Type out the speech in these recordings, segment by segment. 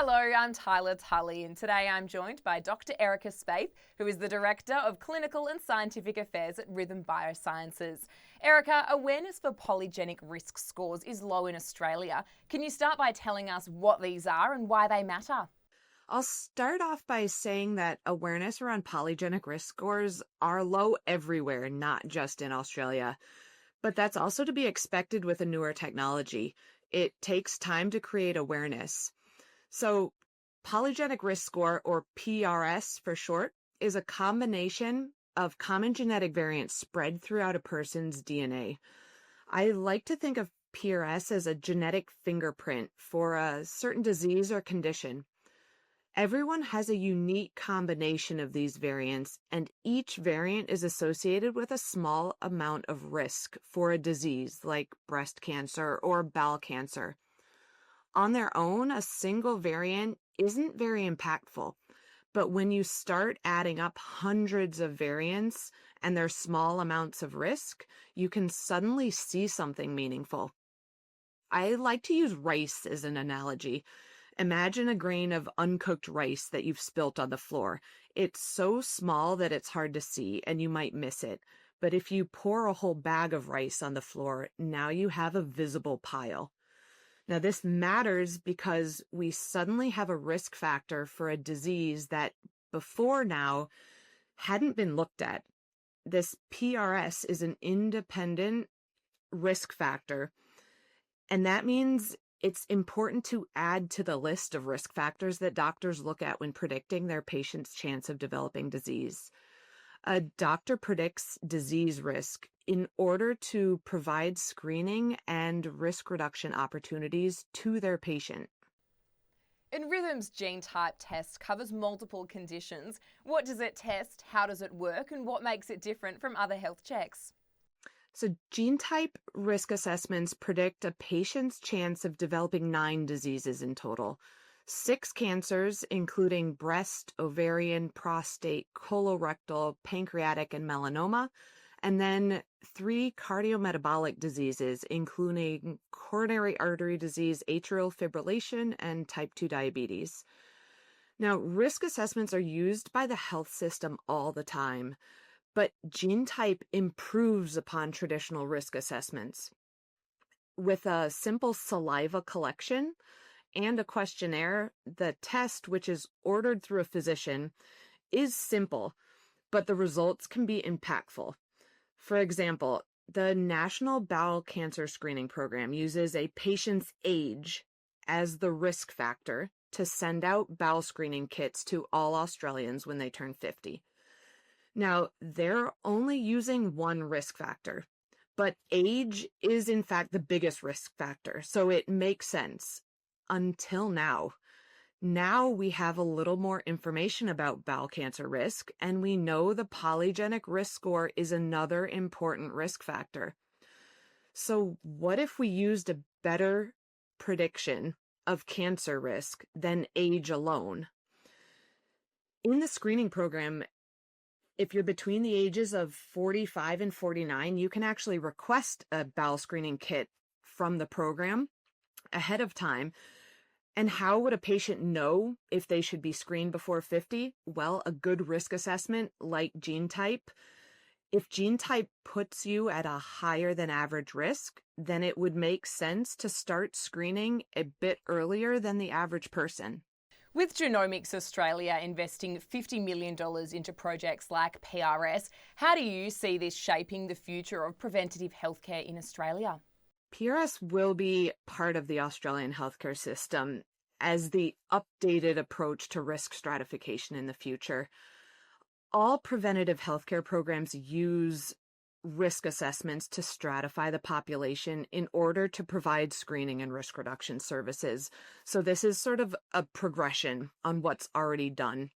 Hello, I'm Tylah Tully, and today I'm joined by Dr. Erika Spaeth, who is the Director of Clinical and Scientific Affairs at Rhythm Biosciences. Erika, awareness for polygenic risk scores is low in Australia. Can you start by telling us what these are and why they matter? I'll start off by saying that awareness around polygenic risk scores are low everywhere, not just in Australia. But that's also to be expected with a newer technology. It takes time to create awareness. So, polygenic risk score, or PRS for short, is a combination of common genetic variants spread throughout a person's DNA. I like to think of PRS as a genetic fingerprint for a certain disease or condition. Everyone has a unique combination of these variants, and each variant is associated with a small amount of risk for a disease like breast cancer or bowel cancer. On their own, a single variant isn't very impactful, but when you start adding up hundreds of variants and their small amounts of risk, you can suddenly see something meaningful. I like to use rice as an analogy. Imagine a grain of uncooked rice that you've spilt on the floor. It's so small that it's hard to see and you might miss it. But if you pour a whole bag of rice on the floor, now you have a visible pile. Now, this matters because we suddenly have a risk factor for a disease that before now hadn't been looked at. This PRS is an independent risk factor, and that means it's important to add to the list of risk factors that doctors look at when predicting their patient's chance of developing disease. A doctor predicts disease risk in order to provide screening and risk reduction opportunities to their patient. And Rhythm's GeneType test covers multiple conditions. What does it test, how does it work, and what makes it different from other health checks? So GeneType risk assessments predict a patient's chance of developing 9 diseases in total. 6 cancers, including breast, ovarian, prostate, colorectal, pancreatic, and melanoma, and then 3 cardiometabolic diseases, including coronary artery disease, atrial fibrillation, and type 2 diabetes. Now, risk assessments are used by the health system all the time, but GeneType improves upon traditional risk assessments. With a simple saliva collection and a questionnaire, the test, which is ordered through a physician, is simple, but the results can be impactful. For example, the National Bowel Cancer Screening Program uses a patient's age as the risk factor to send out bowel screening kits to all Australians when they turn 50. Now, they're only using one risk factor, but age is in fact the biggest risk factor, so it makes sense. Until now. Now we have a little more information about bowel cancer risk, and we know the polygenic risk score is another important risk factor. So what if we used a better prediction of cancer risk than age alone? In the screening program, if you're between the ages of 45 and 49, you can actually request a bowel screening kit from the program ahead of time. And how would a patient know if they should be screened before 50? Well, a good risk assessment like GeneType. If GeneType puts you at a higher than average risk, then it would make sense to start screening a bit earlier than the average person. With Genomics Australia investing $50 million into projects like PRS, how do you see this shaping the future of preventative healthcare in Australia? PRS will be part of the Australian healthcare system as the updated approach to risk stratification in the future. All preventative healthcare programs use risk assessments to stratify the population in order to provide screening and risk reduction services. So this is sort of a progression on what's already done.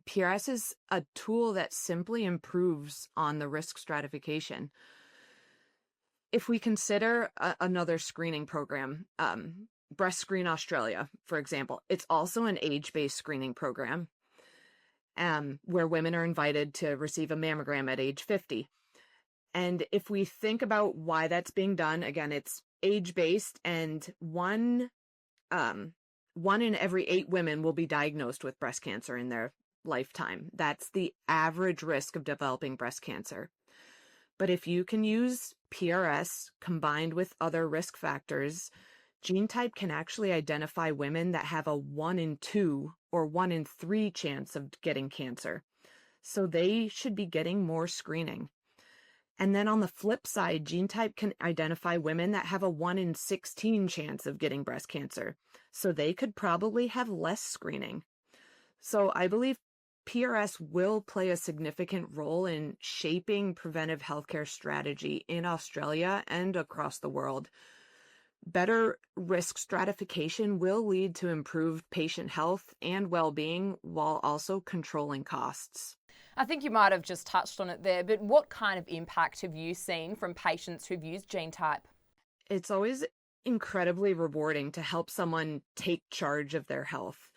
PRS is a tool that simply improves on the risk stratification. If we consider another screening program, Breast Screen Australia, for example, it's also an age-based screening program where women are invited to receive a mammogram at age 50. And if we think about why that's being done, again, it's age-based, and one 1 in every 8 women will be diagnosed with breast cancer in their lifetime. That's the average risk of developing breast cancer. But if you can use PRS combined with other risk factors, GeneType can actually identify women that have a 1 in 2 or 1 in 3 chance of getting cancer. So they should be getting more screening. And then on the flip side, GeneType can identify women that have a 1 in 16 chance of getting breast cancer. So they could probably have less screening. So I believe PRS will play a significant role in shaping preventive healthcare strategy in Australia and across the world. Better risk stratification will lead to improved patient health and well-being while also controlling costs. I think you might have just touched on it there, but what kind of impact have you seen from patients who've used GeneType? It's always incredibly rewarding to help someone take charge of their health.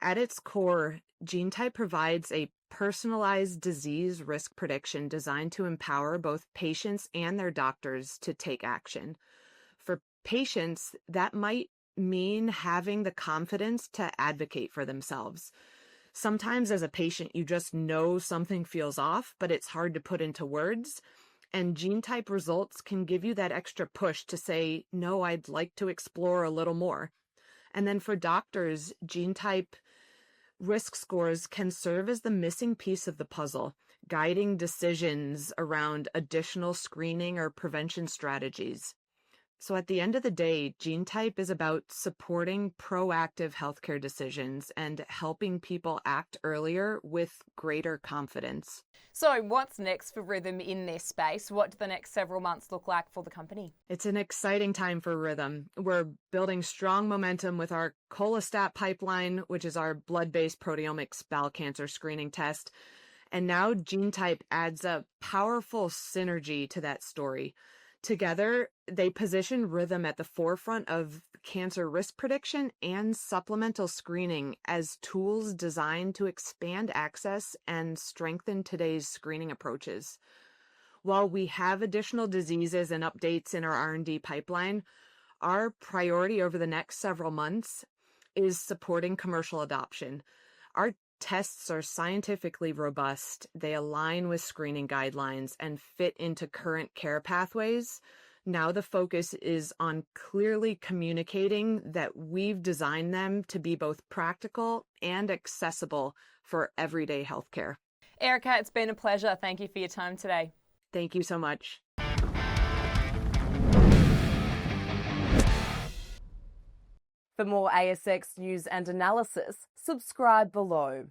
At its core, GeneType provides a personalized disease risk prediction designed to empower both patients and their doctors to take action. For patients, that might mean having the confidence to advocate for themselves. Sometimes as a patient, you just know something feels off, but it's hard to put into words. And GeneType results can give you that extra push to say, no, I'd like to explore a little more. And then for doctors, GeneType risk scores can serve as the missing piece of the puzzle, guiding decisions around additional screening or prevention strategies. So at the end of the day, GeneType is about supporting proactive healthcare decisions and helping people act earlier with greater confidence. So what's next for Rhythm in this space? What do the next several months look like for the company? It's an exciting time for Rhythm. We're building strong momentum with our Cholestat pipeline, which is our blood-based proteomics bowel cancer screening test. And now GeneType adds a powerful synergy to that story. Together, they position Rhythm at the forefront of cancer risk prediction and supplemental screening as tools designed to expand access and strengthen today's screening approaches. While we have additional diseases and updates in our R&D pipeline, our priority over the next several months is supporting commercial adoption. Our tests are scientifically robust, they align with screening guidelines and fit into current care pathways. Now the focus is on clearly communicating that we've designed them to be both practical and accessible for everyday healthcare. Erika, it's been a pleasure. Thank you for your time today. Thank you so much. For more ASX news and analysis, subscribe below.